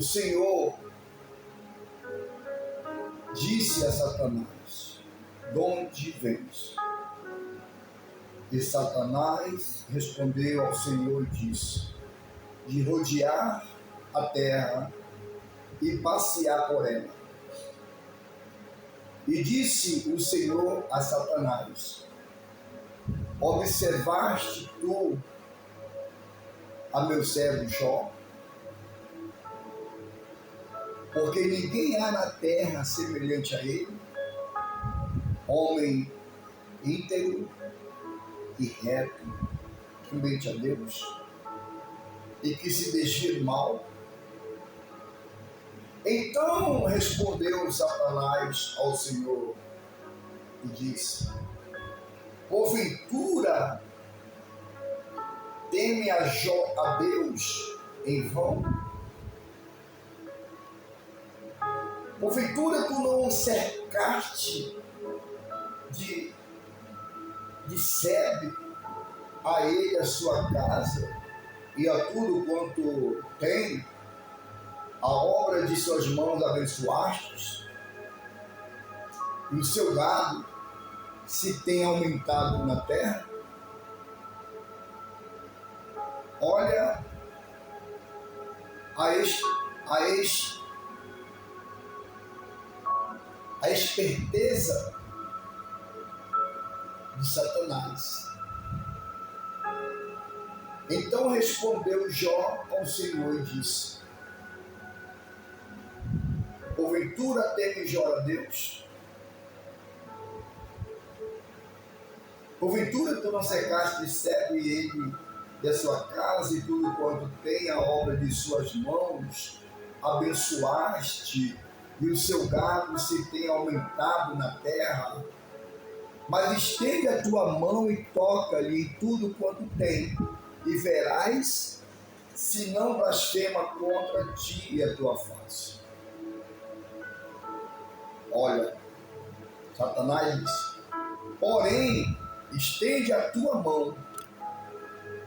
o Senhor disse a Satanás: de onde vens? E Satanás respondeu ao Senhor e disse: de rodear a terra e passear por ela. E disse o Senhor a Satanás: observaste tu a meu servo Jó? Porque ninguém há na terra semelhante a ele, homem íntegro e reto, temente a Deus, e que se desvia do mal. Então respondeu Satanás ao Senhor e disse: porventura teme a Deus em vão? Porventura tu não cercaste de sebe a ele a sua casa e a tudo quanto tem, a obra de suas mãos abençoastes, e o seu gado se tem aumentado na terra? Olha a esperteza de Satanás. Então respondeu Jó ao Senhor e disse: porventura teme Jó a Deus? Porventura tu não cercaste de sebe ele da sua casa e tudo quanto tem, a obra de suas mãos abençoaste, e o seu gado se tem aumentado na terra? Mas estende a tua mão e toca-lhe tudo quanto tem, e verás se não blasfema contra ti e a tua face. Olha, Satanás disse: porém, estende a tua mão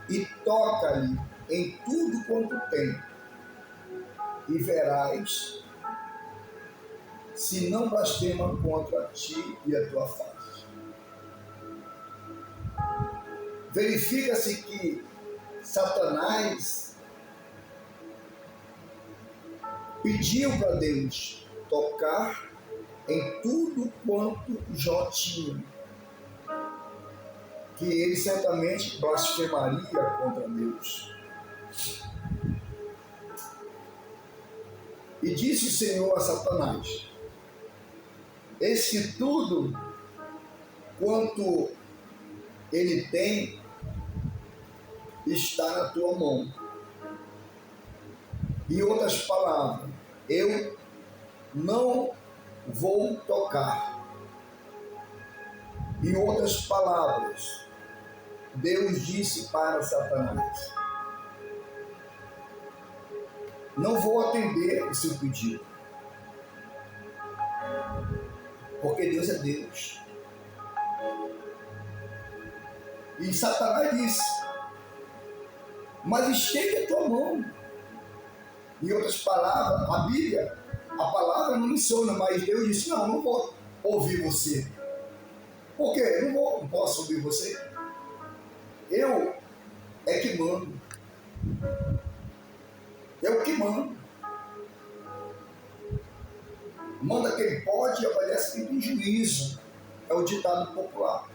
e toca-lhe em tudo quanto tem, e verás se não blasfema contra ti e a tua face. Verifica-se que Satanás pediu para Deus tocar em tudo quanto Jó tinha, que ele certamente blasfemaria contra Deus. E disse o Senhor a Satanás: eis que tudo quanto ele tem está na tua mão. Em outras palavras, eu não vou tocar. Em outras palavras, Deus disse para Satanás: não vou atender o seu pedido, porque Deus é Deus. E Satanás disse: mas estende a tua mão. Em outras palavras, a Bíblia, a palavra não menciona, mas Deus disse: não vou ouvir você. Por quê? Não posso ouvir você. Eu é que mando. Eu que mando. Manda quem pode e obedece quem tem juízo. É o ditado popular.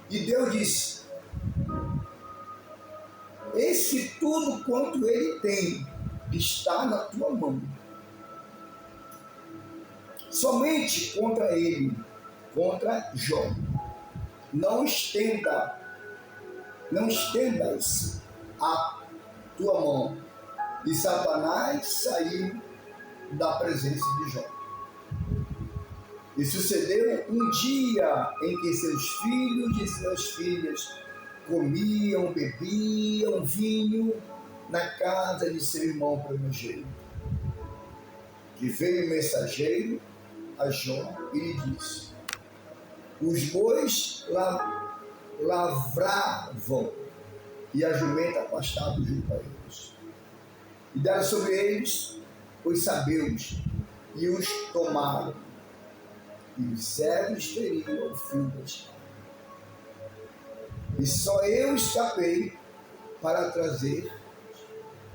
E Deus disse: eis que tudo quanto ele tem está na tua mão. Somente contra ele, contra Jó, não estendas a tua mão. E Satanás saiu da presença de Jó. E sucedeu um dia em que seus filhos e suas filhas comiam, bebiam vinho na casa de seu irmão primogênito. Que veio o mensageiro a Jó e lhe disse: os bois lavravam e a jumenta pastava junto a eles. E deram sobre eles os sabeus e os tomaram, e os servos feriram o fio da espada. E só eu escapei para trazer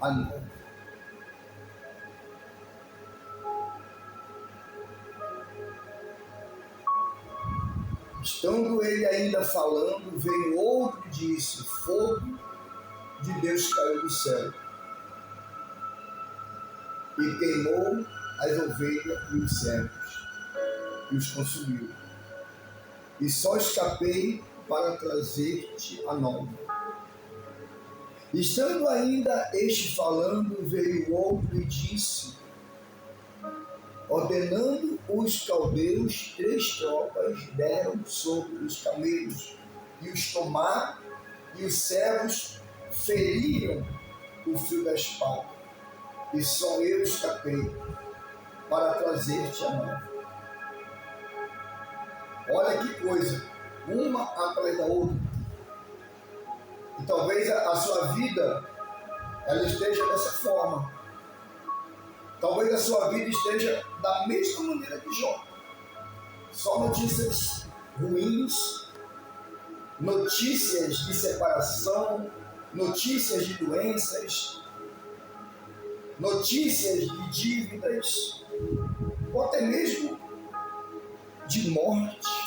a nova. Estando ele ainda falando, veio outro e disse: fogo de Deus caiu do céu e queimou as ovelhas e os servos e os consumiu. E só escapei para trazer-te a nova. Estando ainda este falando, veio outro e disse, ordenando os caldeus, 3 tropas deram sobre os camelos e os tomaram, e os servos feriram o fio da espada. E só eu escapei para trazer-te a nova. Olha que coisa, uma atrás da outra. E talvez a sua vida ela esteja dessa forma. Talvez a sua vida esteja da mesma maneira que Jó. Só notícias ruins, notícias de separação, notícias de doenças, notícias de dívidas, ou até mesmo de morte.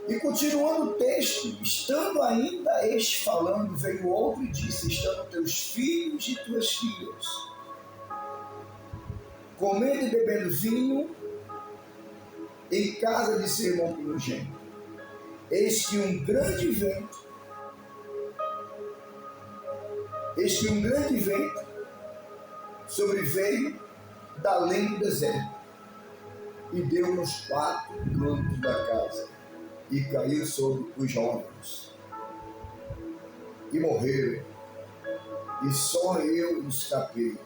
E continuando o texto, estando ainda este falando, veio outro e disse, estando teus filhos e tuas filhas, comendo e bebendo vinho em casa de seu irmão primogênito. Eis que um grande vento sobreveio da além do deserto e deu nos 4 cantos da casa e caiu sobre os jovens e morreram, e só eu escapei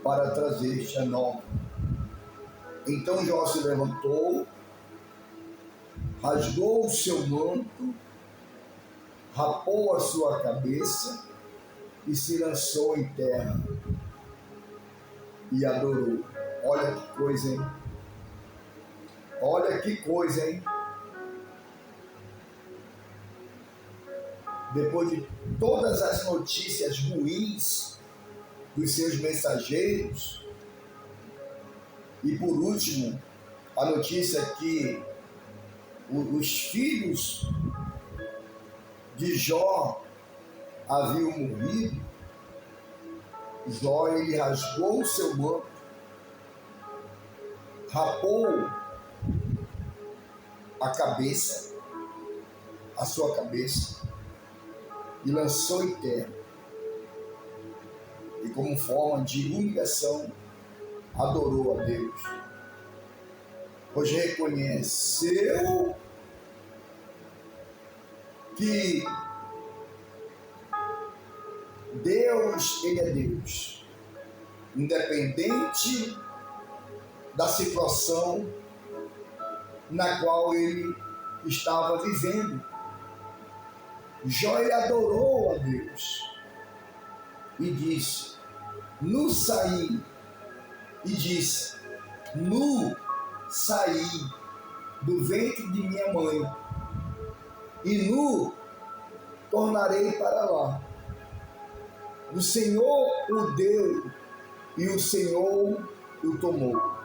para trazer-te a nova. Então Jó se levantou, rasgou o seu manto, rapou a sua cabeça e se lançou em terra e adorou. Olha que coisa, hein? Olha que coisa, hein? Depois de todas as notícias ruins dos seus mensageiros, e por último, a notícia que os filhos de Jó haviam morrido, Jó ele rasgou o seu manto, rapou a sua cabeça, e lançou em terra, e como forma de humilhação adorou a Deus, pois reconheceu que Deus, ele é Deus, independente da situação na qual ele estava vivendo. Jó ele adorou a Deus e disse, nu saí do ventre de minha mãe, e nu tornarei para lá. O Senhor o deu e o Senhor o tomou.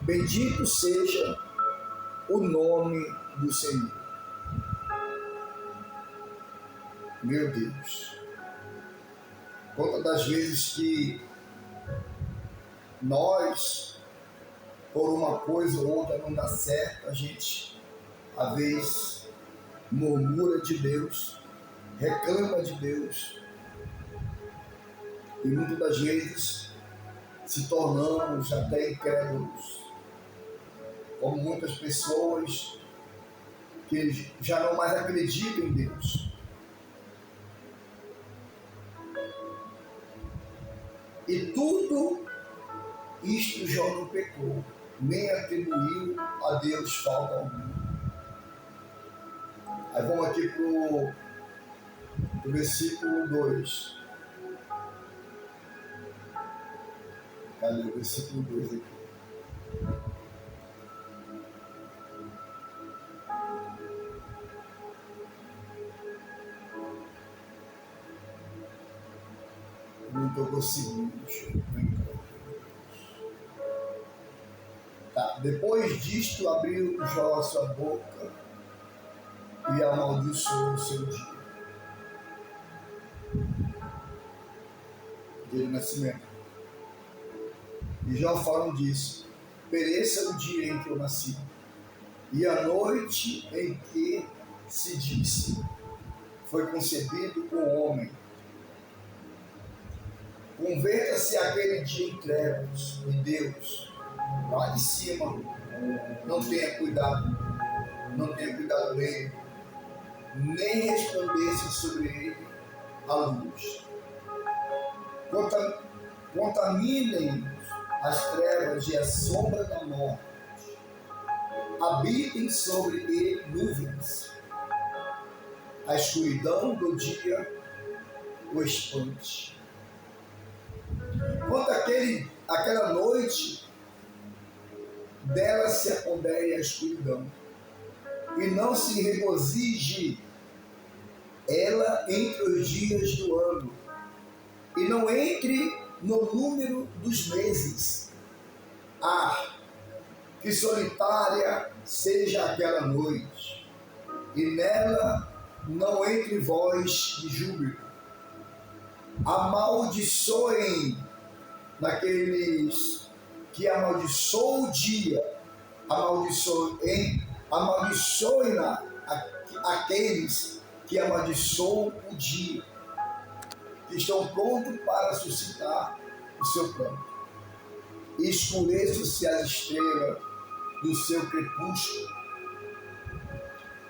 Bendito seja o nome do Senhor. Meu Deus, quantas das vezes que nós, por uma coisa ou outra não dá certo, a gente, às vezes, murmura de Deus, reclama de Deus, e muitas das vezes se tornamos até incrédulos, como muitas pessoas que já não mais acreditam em Deus. E tudo isto Jó não pecou, nem atribuiu a Deus falta alguma. Aí vamos aqui para o versículo 2. Cadê o versículo 2 aqui? Não estou conseguindo. Tá. Depois disto, abriu Jó a sua boca e amaldiçoou o seu dia de nascimento. E Jó falando disso: pereça o dia em que eu nasci, e a noite em que se disse, foi concebido o homem. Converta-se aquele dia em trevas, e Deus, lá de cima, não tenha cuidado dele, nem resplandece sobre ele a luz. Contaminem as trevas e a sombra da morte, habitem sobre ele nuvens, a escuridão do dia o espante. Quanto aquela noite, dela se apodere a escuridão, e não se regozije ela entre os dias do ano, e não entre no número dos meses. Ah, que solitária seja aquela noite, e nela não entre voz de júbilo. Amaldiçoem naqueles que amaldiçoam o dia, amaldiçoem aqueles que amaldiçoam o dia, que estão prontos para suscitar o seu plano. Escureçam-se as estrelas do seu crepúsculo,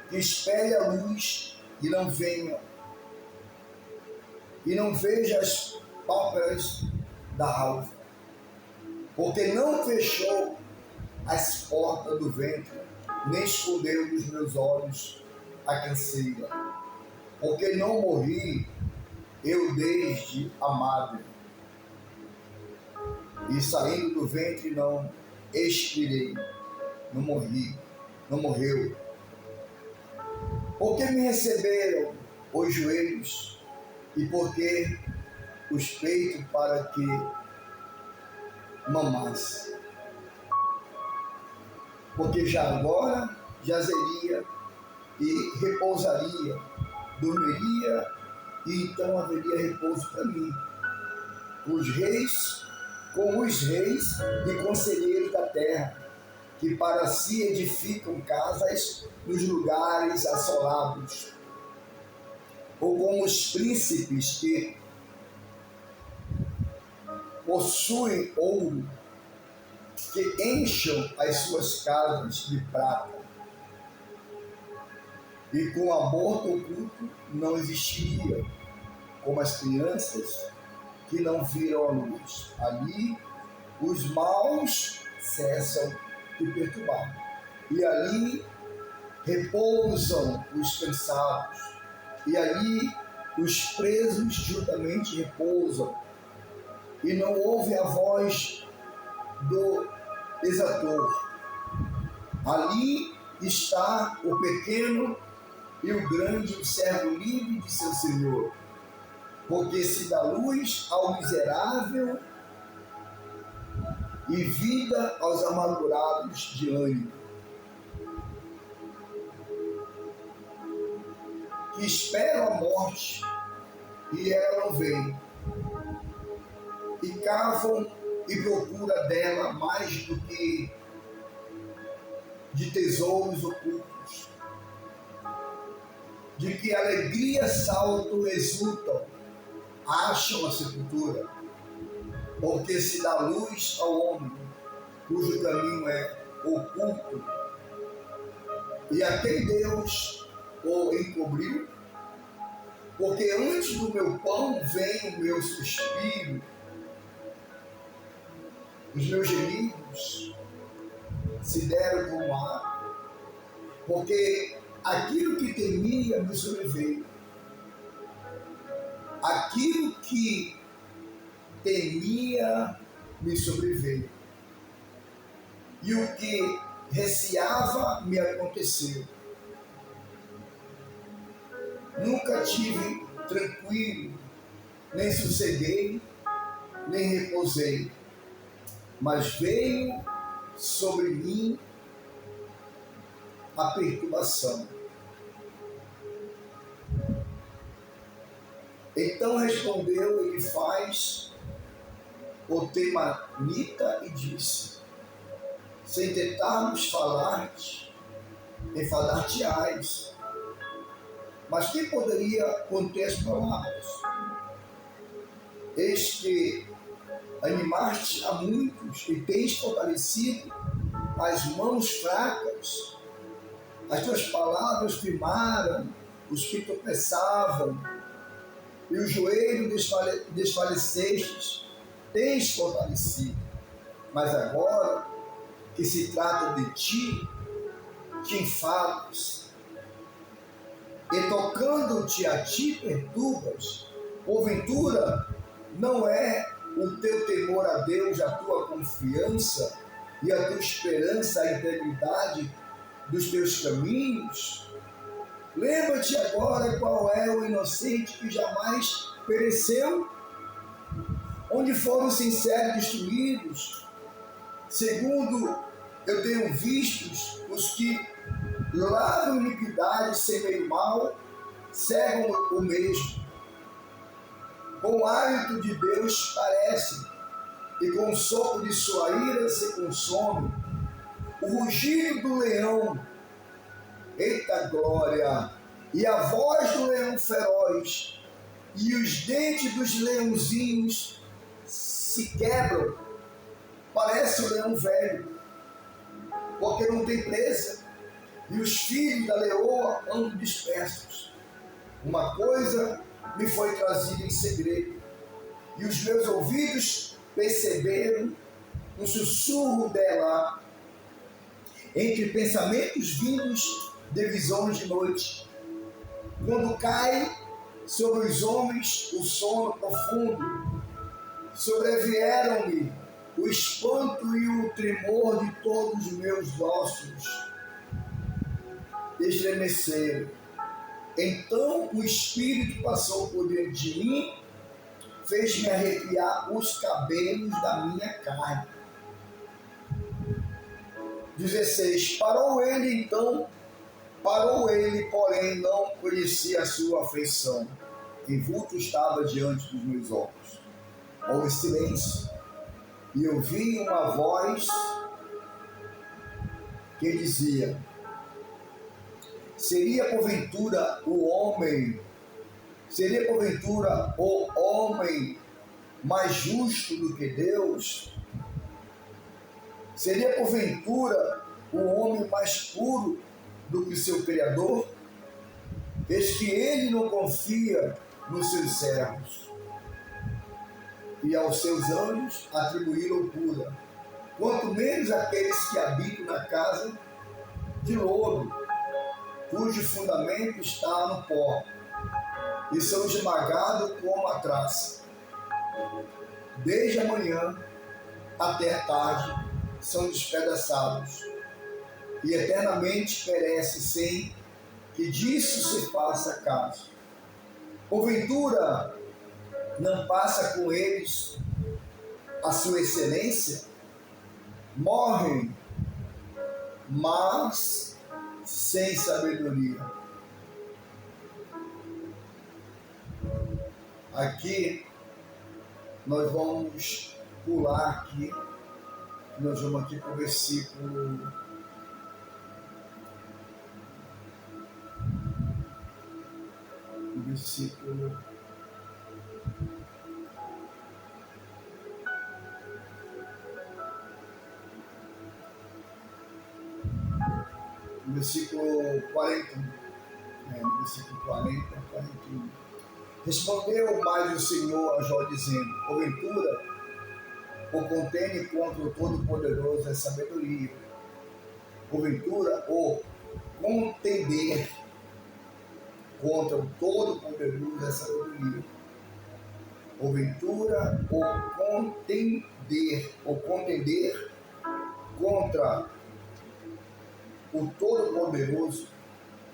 que espere a luz e não venha, e não veja as pálpebras da alva, porque não fechou as portas do ventre, nem escondeu dos meus olhos a canseira, porque não morri eu desde a madre, e saindo do ventre não expirei, não morreu. Porque me receberam os joelhos, e porque os peitos para que mamasse. Porque já agora jazeria e repousaria, dormiria, e então haveria repouso para mim. Com os reis e conselheiros da terra, que para si edificam casas nos lugares assolados, ou com os príncipes que possuem ouro, que encham as suas casas de prata, e com aborto oculto não existiria, como as crianças que não viram a luz. Ali os maus cessam de perturbar, e ali repousam os cansados, e ali os presos juntamente repousam, e não ouve a voz do exator. Ali está o pequeno e o grande, o servo livre de seu Senhor, porque se dá luz ao miserável e vida aos amargurados de ânimo, que esperam a morte e ela não vem, e cavam e procuram dela mais do que de tesouros ocultos, de que alegria salto exultam, acham a sepultura, porque se dá luz ao homem, cujo caminho é oculto, e a quem Deus o encobriu, porque antes do meu pão vem o meu suspiro, os meus gemidos se deram como ar, porque aquilo que temia me sobreveio, aquilo que temia me sobreveio. E o que receava me aconteceu. Nunca tive tranquilo, nem sosseguei, nem repousei, mas veio sobre mim a perturbação. Então respondeu Elifaz, o temanita, e disse: sem tentarmos falar-te, enfadar-te-ás, mas quem poderia conter as palavras? Eis que animaste a muitos e tens fortalecido as mãos fracas. As tuas palavras firmaram os que tropeçavam, e o joelho desfalecestes, tens fortalecido. Mas agora que se trata de ti, te enfadas, e tocando-te a ti perturbas. Porventura, não é o teu temor a Deus, a tua confiança e a tua esperança, a integridade dos teus caminhos? Lembra-te agora qual é o inocente que jamais pereceu, onde foram sinceros destruídos. Segundo eu tenho visto, os que lavram iniquidade, semeiam mal, cegam o mesmo. Com o hálito de Deus parecem, e com o sopro de sua ira se consome. O rugido do leão, eita glória, e a voz do leão feroz, e os dentes dos leãozinhos se quebram. Parece o leão velho, porque não tem presa, e os filhos da leoa andam dispersos. Uma coisa me foi trazida em segredo, e os meus ouvidos perceberam um sussurro dela, entre pensamentos vindos de visões de noite. Quando cai sobre os homens o sono profundo, sobrevieram-me o espanto e o tremor de todos os meus ossos estremeceram. Então o Espírito passou por dentro de mim, fez-me arrepiar os cabelos da minha carne. 16. Parou ele, porém não conhecia a sua afeição. Em vulto estava diante dos meus olhos. Houve silêncio, e ouvi uma voz que dizia: seria porventura o homem mais justo do que Deus? Seria porventura o homem mais puro do que seu Criador? Eis que ele não confia nos seus servos, e aos seus anjos atribuir loucura, quanto menos aqueles que habitam na casa de lodo, cujo fundamento está no pó, e são esmagados como a traça. Desde a manhã até a tarde são despedaçados, e eternamente perece sem que disso se faça caso. Porventura, não passa com eles a sua excelência? Morrem, mas sem sabedoria. Aqui nós vamos pular aqui, nós vamos aqui para o versículo 40, versículo 40, 41. Respondeu mais o Senhor a Jó, dizendo: porventura, o contende contra o Todo-Poderoso é sabedoria. Porventura, o contender contra o Todo-Poderoso é sabedoria. Porventura, o contender contra o Todo-Poderoso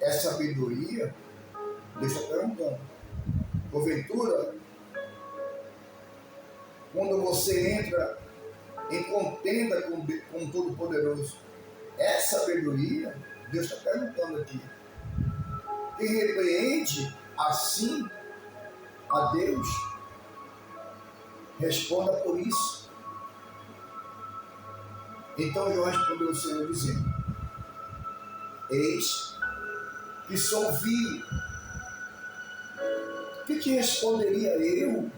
é sabedoria? Deus está perguntando. Porventura, quando você entra em contenda com o Todo-Poderoso, é sabedoria? Deus está perguntando aqui. Quem repreende assim a Deus, responda por isso. Então João respondeu ao Senhor dizendo: eis que sou vil. Que te responderia eu?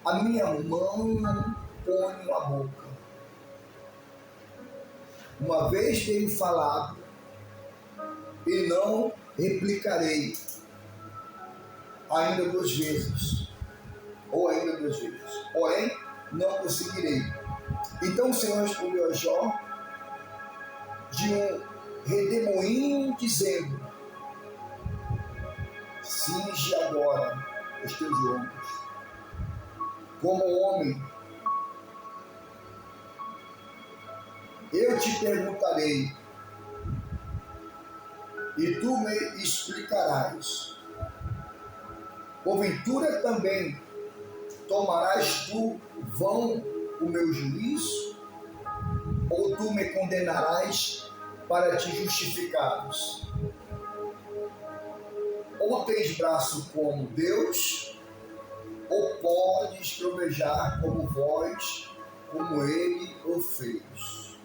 A minha mão ponho a boca. Uma vez tenho falado e não replicarei ainda 2 vezes, ou ainda 2 vezes, porém não conseguirei. Então o Senhor respondeu a Jó de um redemoinho, dizendo: cinge agora os teus ombros, como homem. Eu te perguntarei, e tu me explicarás. Porventura também tomarás tu vão o meu juízo, ou tu me condenarás para te justificares? Ou tens braço como Deus, ou podes trovejar como vós, como ele o fez.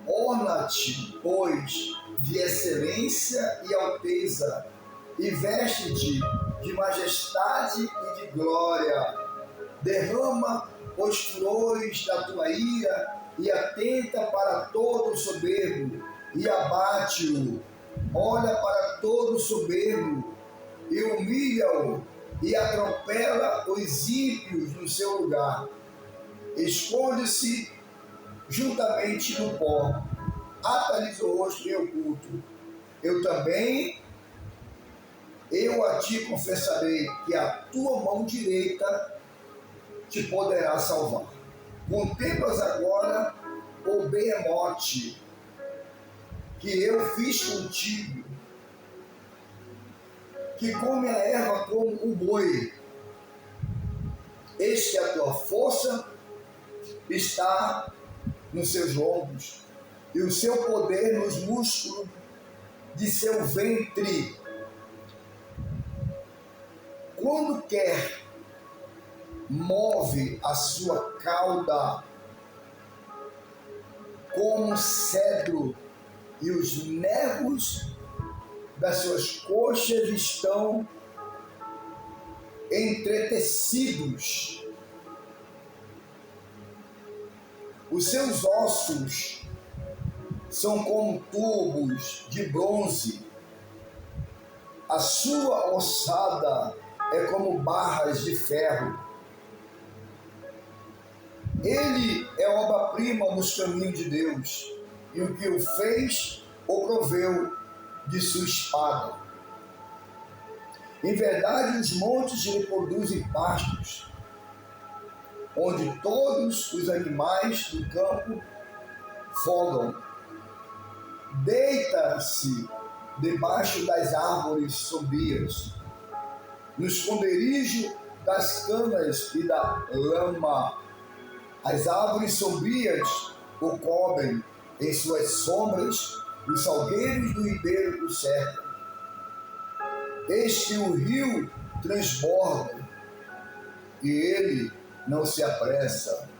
Orna-te, pois, de excelência e alteza, e veste-te de majestade e de glória. Derrama os furores da tua ira e atenta para todo soberbo e abate-o. Olha para todo soberbo e humilha-o e atropela os ímpios no seu lugar. Esconde-se juntamente no pó, ata-lhes o rosto em oculto. Eu a ti confessarei que a tua mão direita te poderá salvar. Contemplas agora o behemote que eu fiz contigo, que come a erva como o boi. Eis que a tua força está nos seus lombos, e o seu poder nos músculos de seu ventre. Quando quer, move a sua cauda como cedro, e os nervos das suas coxas estão entretecidos. Os seus ossos são como tubos de bronze. A sua ossada é como barras de ferro. Ele é obra-prima nos caminhos de Deus, e o que o fez o proveu de sua espada. Em verdade, os montes lhe produzem pastos, onde todos os animais do campo folgam. Deita-se debaixo das árvores sombrias, no esconderijo das canas e da lama. As árvores sombrias o cobrem, em suas sombras os salgueiros do ribeiro o cercam. Eis que o rio transborda, e ele não se apressa,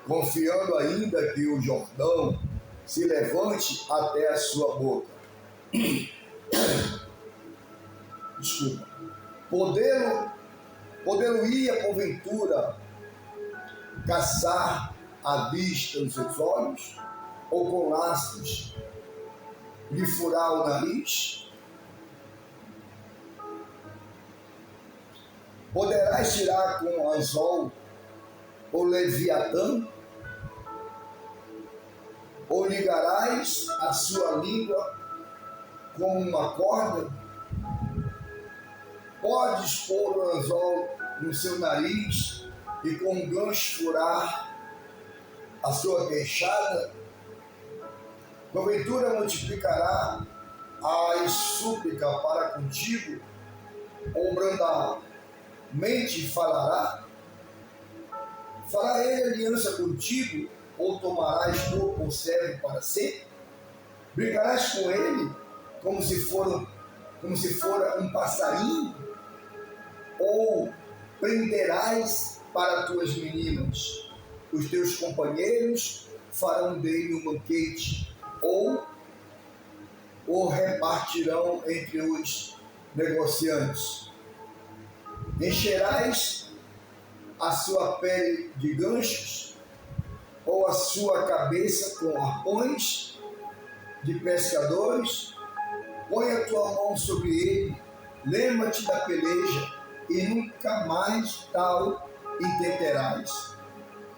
confiando ainda que o Jordão se levante até a sua boca. Desculpa. Poder-lo-ia, porventura, caçar à vista os seus olhos, ou com laços lhe furar o nariz? Poderás tirar com anzol o leviatã? Ou ligarás a sua língua com uma corda? Podes pôr o anzol no seu nariz e com um gancho furar a sua queixada? Porventura multiplicará a súplica para contigo, ou brandamente falará? Fará ele aliança contigo, ou tomarás tu por servo para sempre? Brincarás com ele como se fora um passarinho? Ou prenderás para tuas meninas? Os teus companheiros farão dele um banquete, ou o repartirão entre os negociantes. Encherás a sua pele de ganchos, ou a sua cabeça com arpões de pescadores? Põe a tua mão sobre ele, lembra-te da peleja, e nunca mais tal intentarás.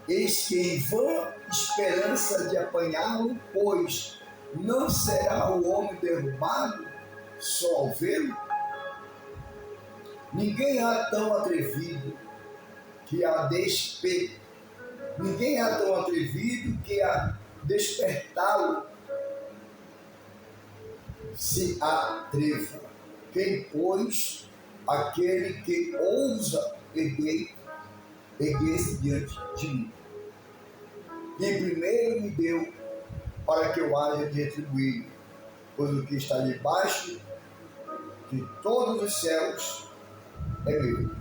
Eis que em vã esperança de apanhá-lo, pois não será o homem derrubado só ao vê-lo? Ninguém há tão atrevido que a despertá-lo se atreva. Quem, pois, aquele que ousa erguer-se diante de mim? Quem primeiro me deu para que eu haja de retribuir, pois o que está debaixo de todos os céus é meu.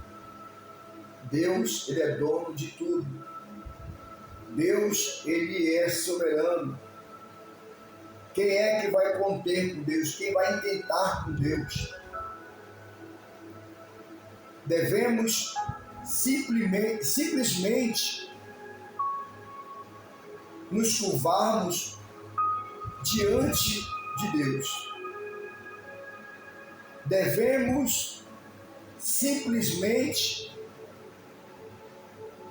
Deus, ele é dono de tudo. Deus, ele é soberano. Quem é que vai conter com Deus? Quem vai intentar com Deus? Devemos simplesmente nos curvarmos diante de Deus. Devemos simplesmente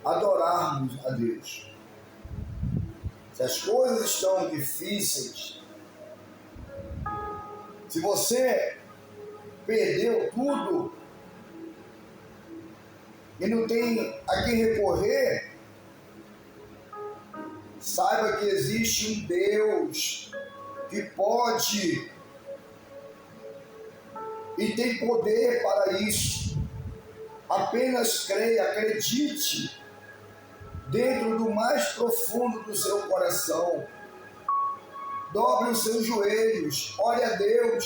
adorarmos a Deus. Se as coisas estão difíceis, se você perdeu tudo e não tem a quem recorrer, saiba que existe um Deus que pode e tem poder para isso. Apenas creia, acredite dentro do mais profundo do seu coração. Dobre os seus joelhos, ore a Deus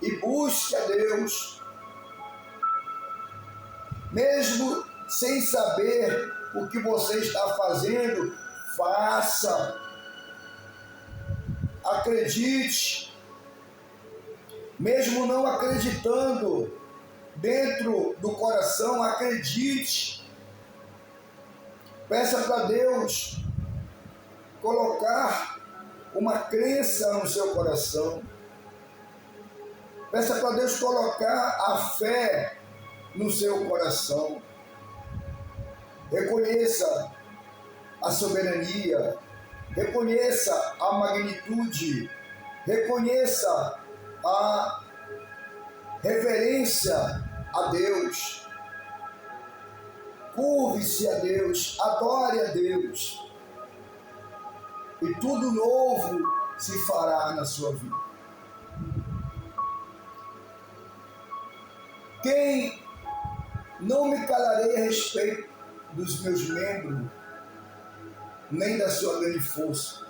e busque a Deus. Mesmo sem saber o que você está fazendo, faça. Acredite. Mesmo não acreditando, dentro do coração, acredite. Peça para Deus colocar uma crença no seu coração. Peça para Deus colocar a fé no seu coração. Reconheça a soberania, reconheça a magnitude, reconheça a reverência a Deus. Curve-se a Deus, adore a Deus, e tudo novo se fará na sua vida. Quem não me calarei a respeito dos meus membros, nem da sua grande força,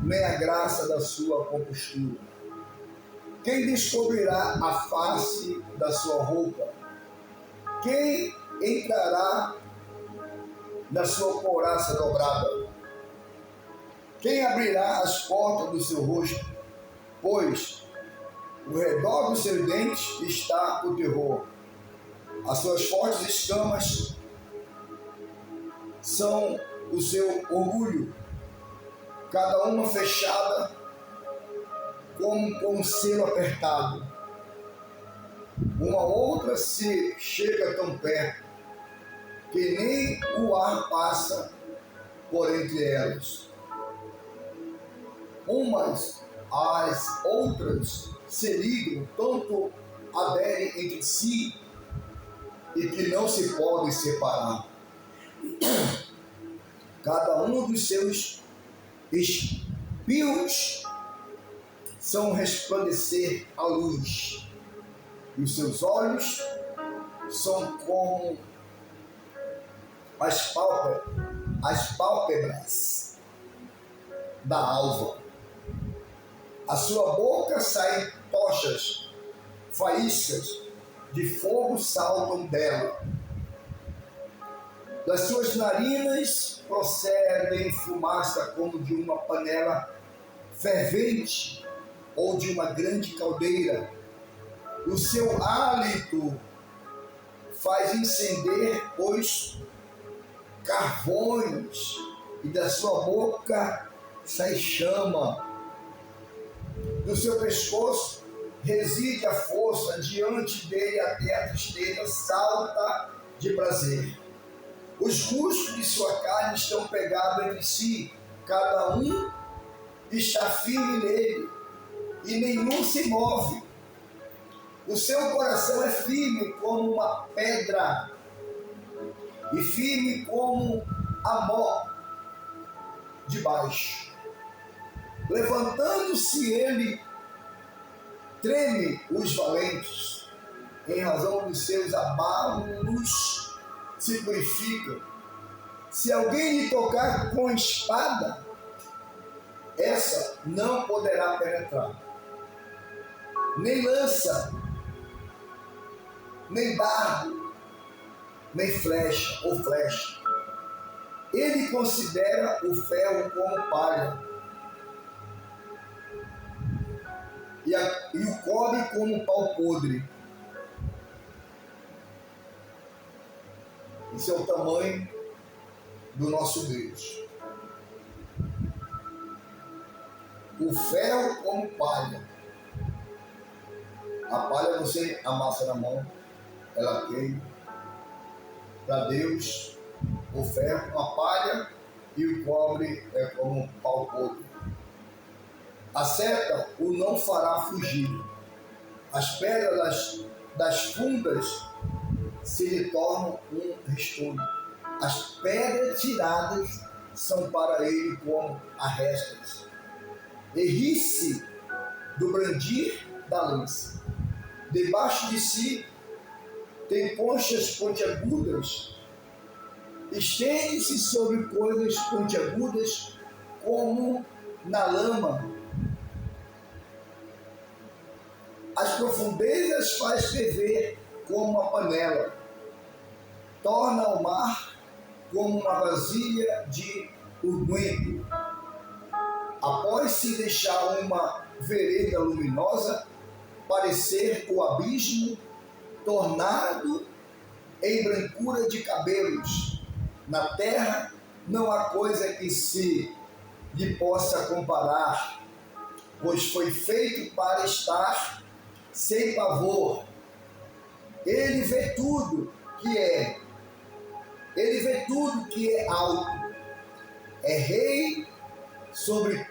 nem a graça da sua compostura. Quem descobrirá a face da sua roupa? Quem entrará na sua couraça dobrada? Quem abrirá as portas do seu rosto? Pois ao redor dos seus dentes está o terror. As suas fortes escamas são o seu orgulho, cada uma fechada como com um selo apertado. Uma outra se chega tão perto que nem o ar passa por entre elas. Umas às outras se ligam, tanto aderem entre si e que não se podem separar. Cada um dos seus espíritos são resplandecer a luz, e os seus olhos são como as pálpebras da alva. A sua boca saem tochas, faíscas de fogo saltam dela. Das suas narinas procedem fumaça como de uma panela fervente ou de uma grande caldeira. O seu hálito faz incender os carvões, e da sua boca sai chama. Do seu pescoço reside a força, diante dele até a tristeza salta de prazer. Os músculos de sua carne estão pegados entre si, cada um está firme nele, e nenhum se move. O seu coração é firme como uma pedra, e firme como a mó de baixo. Levantando-se ele, treme os valentes, em razão dos seus abalos se purificam. Se alguém lhe tocar com espada, essa não poderá penetrar, nem lança, nem dardo, nem flecha ou flecha. Ele considera o ferro como palha e o cobre como pau podre. Esse é o tamanho do nosso Deus. O ferro como palha. A palha você amassa na mão, ela queima. Para Deus, o ferro como a palha e o cobre é como pau podre. A seta o não fará fugir. As pedras das fundas se lhe tornam um restolho. As pedras tiradas são para ele como arrestas. E ri-se do brandir da lança. Debaixo de si tem conchas pontiagudas, estende-se sobre coisas pontiagudas como na lama. As profundezas faz ferver como uma panela, torna o mar como uma vasilha de unguento. Após se deixar uma vereda luminosa, parecer o abismo tornado em brancura de cabelos. Na terra não há coisa que se lhe possa comparar, pois foi feito para estar sem pavor. Ele vê tudo que é alto, é rei sobre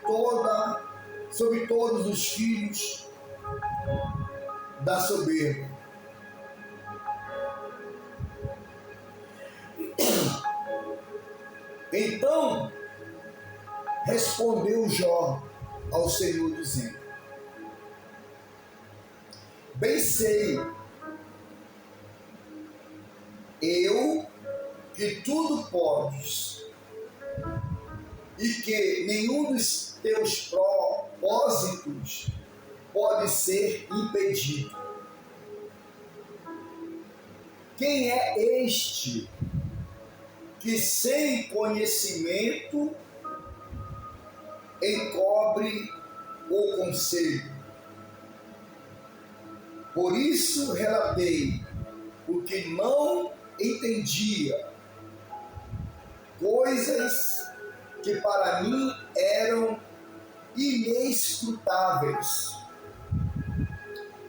todos os filhos da soberba. Então respondeu Jó ao Senhor, dizendo: bem sei eu que tudo podes e que nenhum dos teus propósitos pode ser impedido. Quem é este que sem conhecimento encobre o conselho? Por isso relatei o que não entendia, coisas que para mim eram inescrutáveis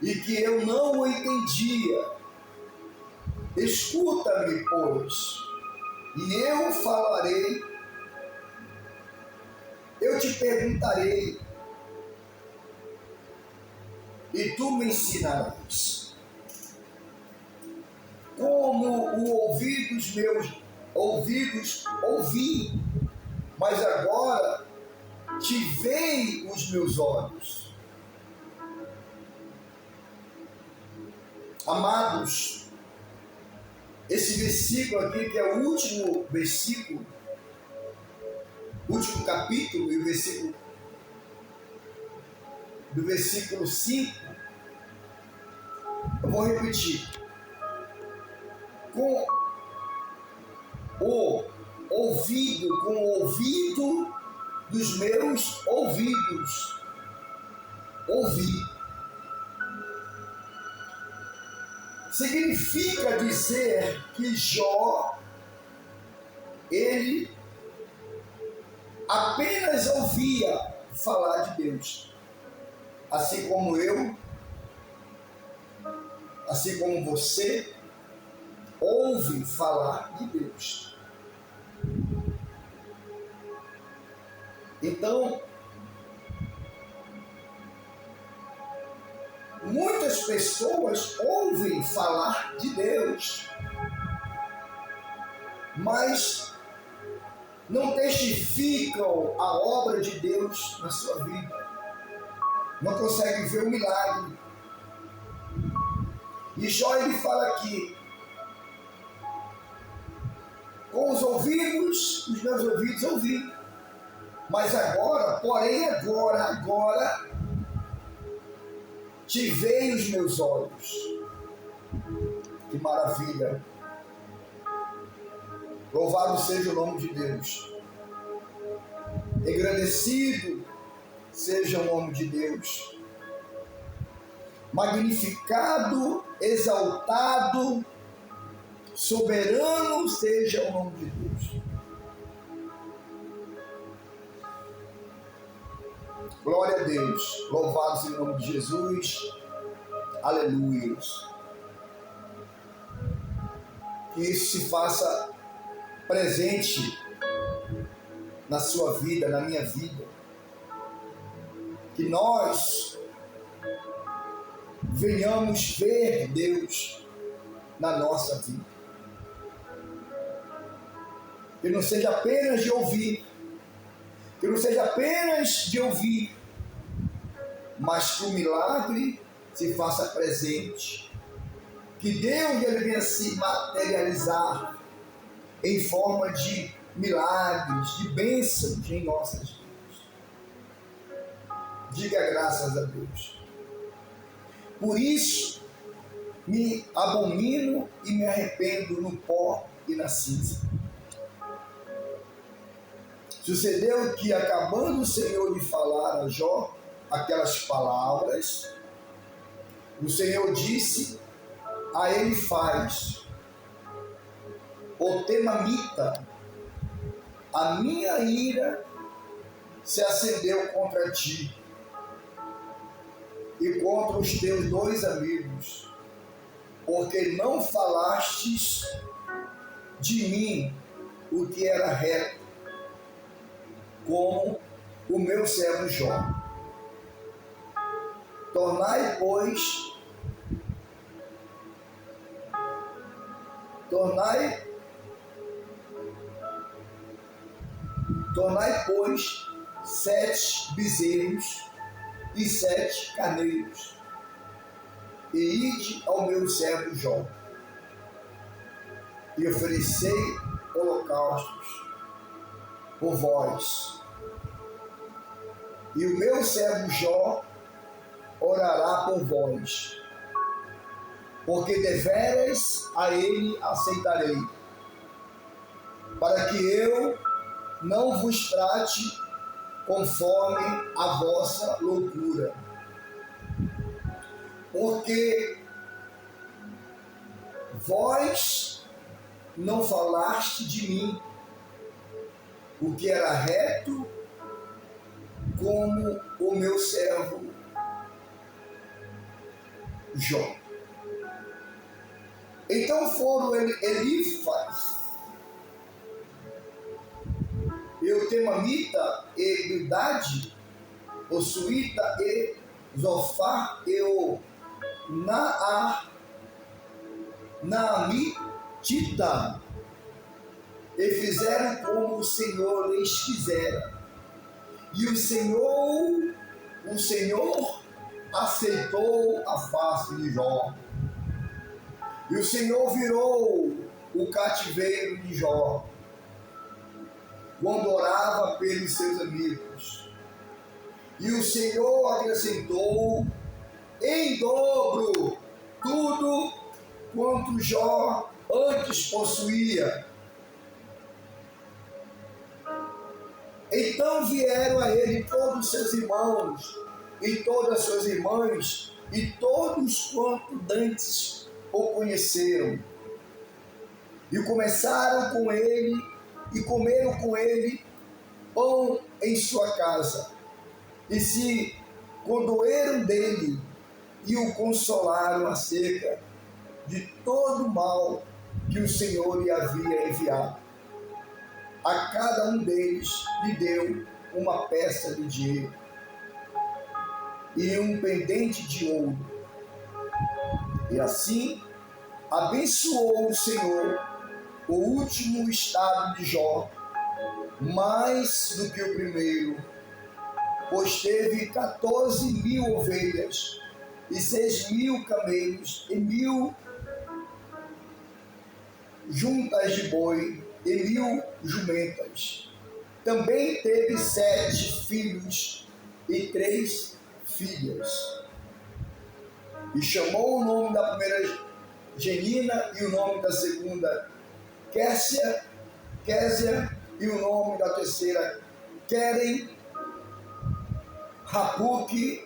e que eu não o entendia. Escuta-me, pois, e eu falarei, eu te perguntarei, e tu me ensinarás. Como o ouvido dos meus ouvidos ouvi, mas agora te veem os meus olhos. Amados, esse versículo aqui, que é o último versículo, último capítulo, e o versículo do versículo 5, eu vou repetir. Com o ouvido dos meus ouvidos ouvi. Significa dizer que Jó, ele apenas ouvia falar de Deus, assim como eu, assim como você, ouve falar de Deus. Então, muitas pessoas ouvem falar de Deus, mas não testificam a obra de Deus na sua vida. Não conseguem ver o milagre. E Jó, ele fala aqui: com os ouvidos, os meus ouvidos ouvi. Mas agora, porém agora, te veem os meus olhos. Que maravilha! Louvado seja o nome de Deus. Engrandecido seja o nome de Deus. Magnificado, exaltado, soberano seja o nome de Deus. Glória a Deus. Louvado seja o nome de Jesus. Aleluia. Que isso se faça presente na sua vida, na minha vida. Que nós venhamos ver Deus na nossa vida. Que não seja apenas de ouvir, que não seja apenas de ouvir, mas que o milagre se faça presente. Que Deus ele venha se materializar em forma de milagres, de bênçãos em nossas vidas. Diga graças a Deus. Por isso, me abomino e me arrependo no pó e na cinza. Sucedeu que, acabando o Senhor de falar a Jó aquelas palavras, o Senhor disse a Elifaz, o Temanita: a minha ira se acendeu contra ti e contra os teus dois amigos, porque não falastes de mim o que era reto, como o meu servo Jó. Tornai, pois, pois 7 bezerros e 7 carneiros, e ide ao meu servo Jó, e oferecei holocaustos por vós, e o meu servo Jó orará por vós, porque deveras a ele aceitarei, para que eu não vos trate conforme a vossa loucura. Porque vós não falaste de mim o que era reto, como o meu servo Jó. Então foram Elifaz e o Temanita e Bildade, o Suíta e Zofar e o Naami Tita, e fizeram como o Senhor lhes quisera. E o Senhor aceitou a face de Jó. E o Senhor virou o cativeiro de Jó, quando orava pelos seus amigos. E o Senhor acrescentou em dobro tudo quanto Jó antes possuía. Então vieram a ele todos os seus irmãos e todas as suas irmãs e todos quanto dantes o conheceram. E começaram com ele e comeram com ele pão em sua casa. E se condoeram dele e o consolaram acerca de todo o mal que o Senhor lhe havia enviado. A cada um deles lhe deu uma peça de dinheiro e um pendente de ouro. E assim abençoou o Senhor o último estado de Jó, mais do que o primeiro, pois teve 14.000 ovelhas e 6.000 camelos e 1.000 juntas de boi e 1.000 jumentas. Também teve 7 filhos e 3 filhas. E chamou o nome da primeira Genina e o nome da segunda Késia e o nome da terceira Querem Rapuque.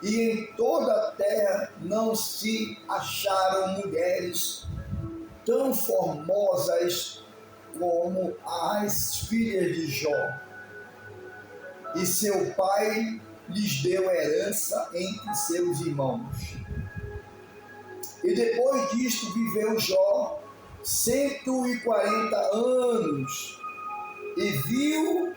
E em toda a terra não se acharam mulheres tão formosas como as filhas de Jó. E seu pai lhes deu herança entre seus irmãos. E depois disto viveu Jó 140 anos e viu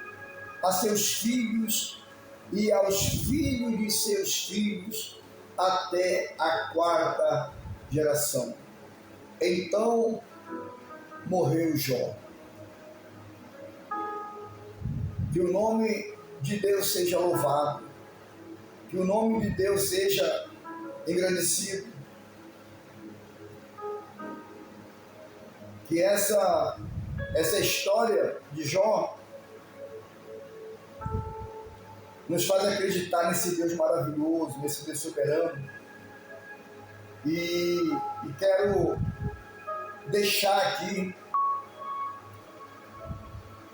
a seus filhos e aos filhos de seus filhos até a 4ª geração. Então morreu Jó. Que o nome de Deus seja louvado, que o nome de Deus seja engrandecido, que essa história de Jó nos faz acreditar nesse Deus maravilhoso, nesse Deus soberano. E quero deixar aqui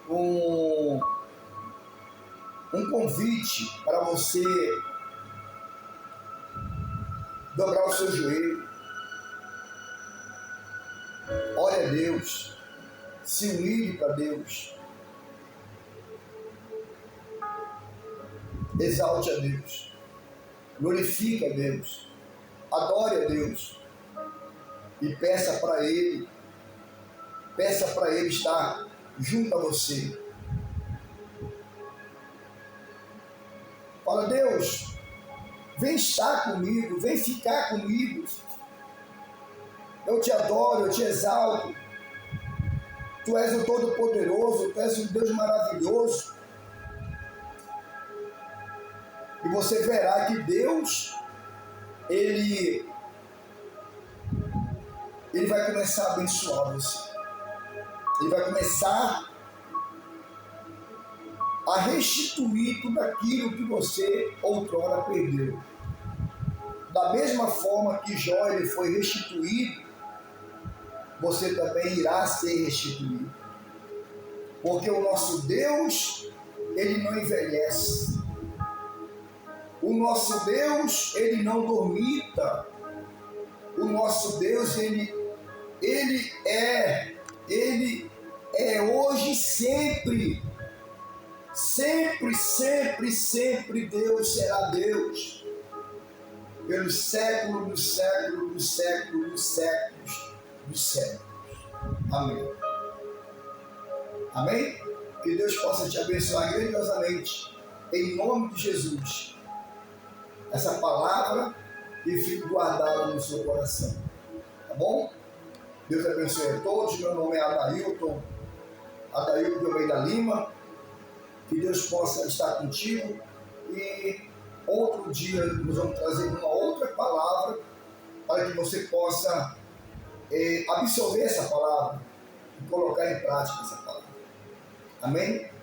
um convite para você dobrar o seu joelho, ore a Deus, se humilhe para Deus, exalte a Deus, glorifique a Deus, adore a Deus e peça para Ele estar junto a você. Fala: Deus, vem estar comigo, vem ficar comigo. Eu te adoro, eu te exalto. Tu és o Todo-Poderoso, Tu és um Deus maravilhoso. E você verá que Deus, Ele vai começar a abençoar você. Ele vai começar a restituir tudo aquilo que você outrora perdeu. Da mesma forma que Jó ele foi restituído, você também irá ser restituído. Porque o nosso Deus, Ele não envelhece. O nosso Deus, Ele não dormita. O nosso Deus, Ele é hoje e sempre. Sempre, sempre, sempre Deus será Deus. Pelos séculos dos séculos, dos séculos, dos séculos, dos séculos. Amém. Amém? Que Deus possa te abençoar grandiosamente, em nome de Jesus. Essa palavra e fique guardada no seu coração. Tá bom? Deus abençoe a todos. Meu nome é Adailton de Almeida Lima. Que Deus possa estar contigo. E outro dia nós vamos trazer uma outra palavra para que você possa absorver essa palavra e colocar em prática essa palavra. Amém?